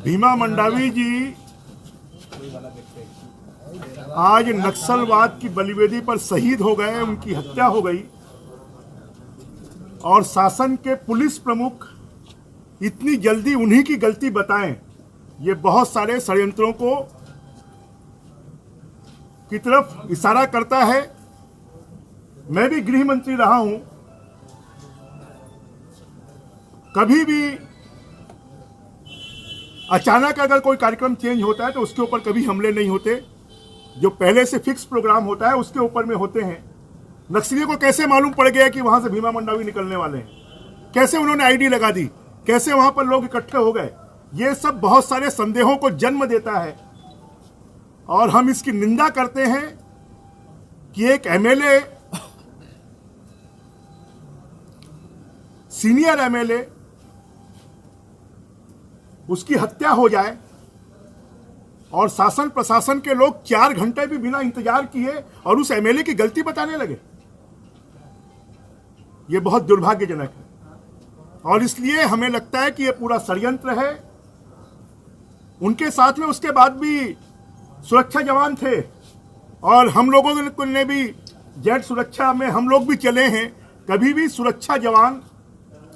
भीमा मंडावी जी आज नक्सलवाद की बलिवेदी पर शहीद हो गए, उनकी हत्या हो गई और शासन के पुलिस प्रमुख इतनी जल्दी उन्हीं की गलती बताएं, ये बहुत सारे षड्यंत्रों को की तरफ इशारा करता है। मैं भी गृह मंत्री रहा हूं, कभी भी अचानक अगर कोई कार्यक्रम चेंज होता है तो उसके ऊपर कभी हमले नहीं होते, जो पहले से फिक्स प्रोग्राम होता है उसके ऊपर में होते हैं। नक्सलियों को कैसे मालूम पड़ गया कि वहां से भीमा मंडावी निकलने वाले हैं, कैसे उन्होंने आईडी लगा दी, कैसे वहां पर लोग इकट्ठे हो गए, ये सब बहुत सारे संदेहों को जन्म देता है। और हम इसकी निंदा करते हैं कि एक एमएलए, सीनियर एमएलए, उसकी हत्या हो जाए और शासन प्रशासन के लोग 4 घंटे भी बिना इंतजार किए और उस एमएलए की गलती बताने लगे। यह बहुत दुर्भाग्यजनक है और इसलिए हमें लगता है कि यह पूरा षड्यंत्र है। उनके साथ में उसके बाद भी सुरक्षा जवान थे और हम लोगों ने भी जेट सुरक्षा में हम लोग भी चले हैं। कभी भी सुरक्षा जवान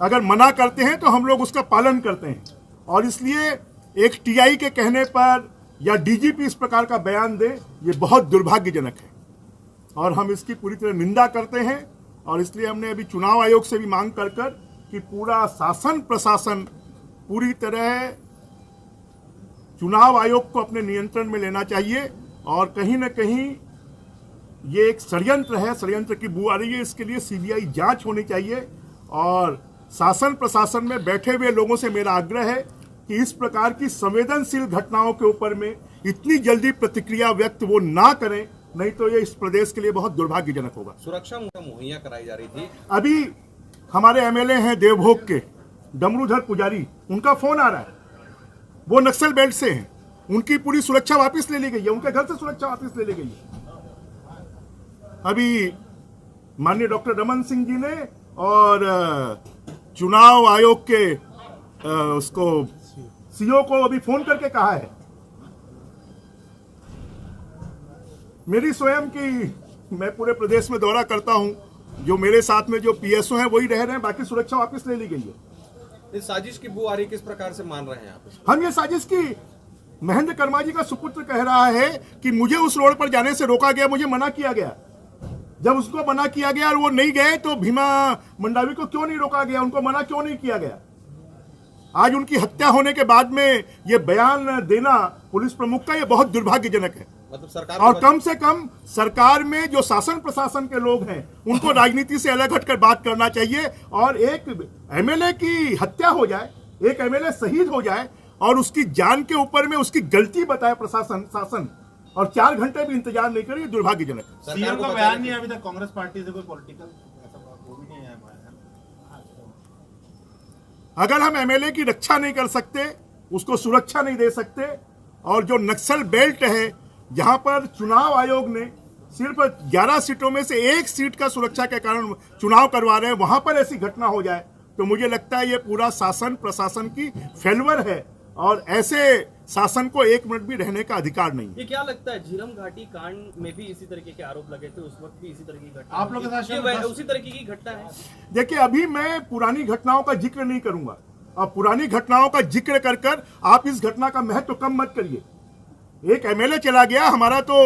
अगर मना करते हैं तो हम लोग उसका पालन करते हैं और इसलिए एक टीआई के कहने पर या डीजीपी इस प्रकार का बयान दे, ये बहुत दुर्भाग्यजनक है और हम इसकी पूरी तरह निंदा करते हैं। और इसलिए हमने अभी चुनाव आयोग से भी मांग कर कि पूरा शासन प्रशासन पूरी तरह चुनाव आयोग को अपने नियंत्रण में लेना चाहिए और कहीं न कहीं ये एक षड्यंत्र है, षड्यंत्र की बू आ रही है। इसके लिए सीबीआई जांच होनी चाहिए और शासन प्रशासन में बैठे हुए लोगों से मेरा आग्रह है कि इस प्रकार की संवेदनशील घटनाओं के ऊपर में इतनी जल्दी प्रतिक्रिया व्यक्त वो ना करें, नहीं तो ये इस प्रदेश के लिए बहुत दुर्भाग्यजनक होगा। सुरक्षा मुहैया कराई जा रही थी। अभी हमारे एमएलए हैं देवभोग के डमरूधर पुजारी, उनका फोन आ रहा है, वो नक्सल बेल्ट से हैं, उनकी पूरी सुरक्षा वापस ले ली गई है, उनके घर से सुरक्षा वापस ले ली गई है। अभी माननीय डॉक्टर रमन सिंह जी ने और चुनाव आयोग के उसको सीओ को अभी फोन करके कहा है। मेरी स्वयं की, मैं पूरे प्रदेश में दौरा करता हूं, जो मेरे साथ में जो पीएसओ हैं वही रह रहे हैं, बाकी सुरक्षा वापस ले ली गई है। इस साजिश की बू आ रही, किस प्रकार से मान रहे हैं आप? हम ये साजिश की, महेंद्र कर्मा जी का सुपुत्र कह रहा है कि मुझे उस रोड पर जाने से रोका गया, मुझे मना किया गया। जब उसको मना किया गया और वो नहीं गए तो भीमा मंडावी को क्यों नहीं रोका गया, उनको मना क्यों नहीं किया गया? आज उनकी हत्या होने के बाद में ये बयान देना पुलिस प्रमुख का, ये बहुत दुर्भाग्यजनक है। मतलब सरकार और कम से कम सरकार में जो शासन प्रशासन के लोग हैं उनको राजनीति से अलग हटकर बात करना चाहिए। और एक एमएलए की हत्या हो जाए, एक एमएलए शहीद हो जाए और उसकी जान के ऊपर में उसकी गलती बताए प्रशासन शासन और 4 घंटे भी इंतजार नहीं करे, दुर्भाग्यजनक है। सीएम का बयान नहीं है अभी तक कांग्रेस पार्टी से कोई पॉलिटिकल वो भी नहीं है। अगर हम एमएलए की रक्षा नहीं कर सकते, उसको सुरक्षा नहीं दे सकते और जो नक्सल बेल्ट है जहां पर चुनाव आयोग ने सिर्फ 11 सीटों में से 1 सीट का सुरक्षा के कारण चुनाव करवा रहे हैं, वहां पर ऐसी घटना हो जाए तो मुझे लगता है ये पूरा शासन प्रशासन की फेल्यूर है और ऐसे शासन को 1 मिनट भी रहने का अधिकार नहीं। ये क्या लगता है, झीरम घाटी कांड में भी इसी तरीके के आरोप लगे थे, उस वक्त भी इसी तरह की घटना आप लोगों के साथ उसी तरीके की घटना है? देखिए, अभी मैं पुरानी घटनाओं का जिक्र नहीं करूंगा और पुरानी घटनाओं का जिक्र कर आप इस घटना का महत्व कम मत करिए। एक एमएलए चला गया, हमारा तो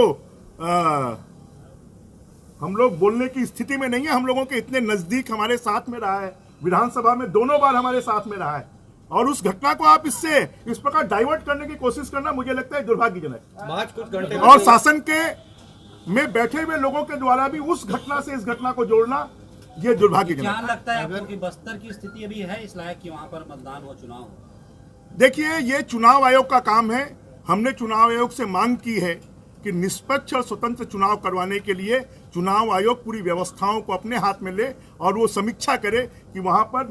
हम लोग बोलने की स्थिति में नहीं है। हम लोगों के इतने नजदीक हमारे साथ में रहा है, विधानसभा में 2 बार हमारे साथ में रहा है और उस घटना को आप इससे इस प्रकार डाइवर्ट करने की कोशिश करना मुझे लगता है दुर्भाग्यजनक। महज कुछ घंटे और शासन के में बैठे हुए लोगों के द्वारा भी उस घटना से इस घटना को जोड़ना ये दुर्भाग्यजनक। क्या लगता है आपको कि बस्तर की स्थिति अभी है इस लायक कि वहां पर मतदान हो, चुनाव हो? देखिए, ये चुनाव आयोग का काम है। हमने चुनाव आयोग से मांग की है कि निष्पक्ष और स्वतंत्र चुनाव करवाने के लिए चुनाव आयोग पूरी व्यवस्थाओं को अपने हाथ में ले और वो समीक्षा करे कि वहां पर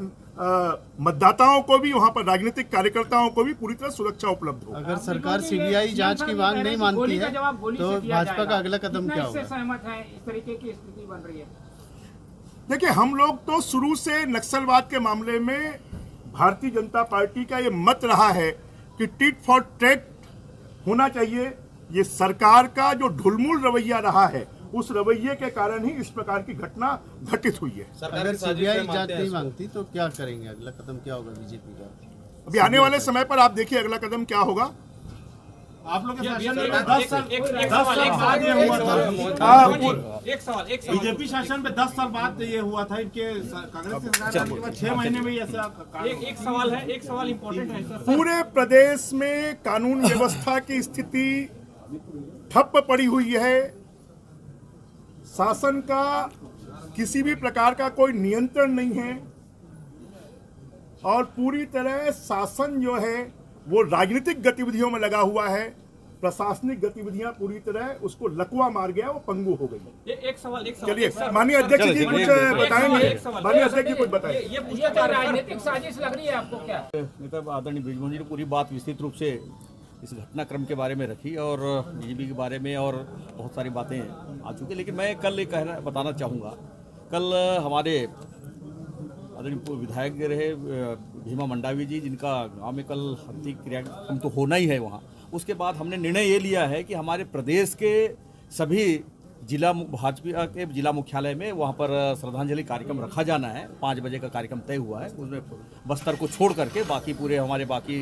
मतदाताओं को भी, वहां पर राजनीतिक कार्यकर्ताओं को भी पूरी तरह सुरक्षा उपलब्ध हो। अगर सरकार सीबीआई जांच की मांग नहीं मानती है तो भाजपा का अगला कदम क्या होगा? सहमत है, इस तरीके की स्थिति बन रही है। देखिए, हम लोग तो शुरू से नक्सलवाद के मामले में भारतीय जनता पार्टी का ये मत रहा है कि टिट फॉर टैट होना चाहिए। ये सरकार का जो ढुलमुल रवैया रहा है, उस रवैये के कारण ही इस प्रकार की घटना घटित हुई है। सरकार अगर की साजिश सीबीआई है, जांच मानते हैं नहीं इसको। मांगती तो क्या करेंगे? अगला कदम क्या होगा बीजेपी का? अभी आने वाले समय पर आप देखिए अगला कदम क्या होगा। आप लोग के शासन में एक- 10 साल एक- एक 10 सवाल, साल एक बाद ये हुआ था। एक सवाल बीजेपी शासन में 10 साल बाद ये हुआ था। इनके कांग्रेस की सरकार आने के बाद 6 महीने में ही ऐसा एक सवाल है, एक सवाल इम्पोर्टेंट है सर। पूरे प्रदेश में कानून व्यवस्था की स्थिति ठप पड़ी हुई है। शासन का किसी भी प्रकार का कोई नियंत्रण नहीं है और पूरी तरह शासन जो है वो राजनीतिक गतिविधियों में लगा हुआ है। प्रशासनिक गतिविधियां पूरी तरह उसको लकवा मार गया, वो पंगु हो गई। एक सवाल चलिए माननीय अध्यक्ष जी कुछ बताएंगे। माननीय अध्यक्ष जी कुछ बताएंगे। ये ये पूछना तो चाह रहा राजनीतिक साजिश लग रही है आपको क्या? नेता आदरणीय बृजमोहन जी ने पूरी बात विस्तृत रूप से इस घटनाक्रम के बारे में रखी और बीजेपी के बारे में और बहुत सारी बातें आ चुकी। लेकिन मैं कल एक बताना चाहूँगा, कल हमारे आदरणीय विधायक रहे भीमा मंडावी जी, जिनका गांव में कल अंतिम क्रियाक्रम तो होना ही है वहाँ। उसके बाद हमने निर्णय ये लिया है कि हमारे प्रदेश के सभी जिला भाजपा के जिला मुख्यालय में वहाँ पर श्रद्धांजलि कार्यक्रम रखा जाना है। 5 बजे का कार्यक्रम तय हुआ है। उसमें बस्तर को छोड़ करके बाकी पूरे हमारे बाकी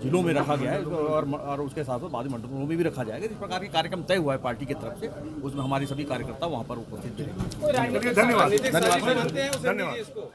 जिलों में रखा गया है और उसके साथ साथ बाकी मंडलों में भी रखा जाएगा। इस प्रकार के कार्यक्रम तय हुआ है पार्टी की तरफ से। उसमें हमारे सभी कार्यकर्ता वहाँ पर उपस्थित रहेंगे। धन्यवाद। राजनीतिक साजिश मानते हैं, उसे धन्यवाद। दीजिए इसको।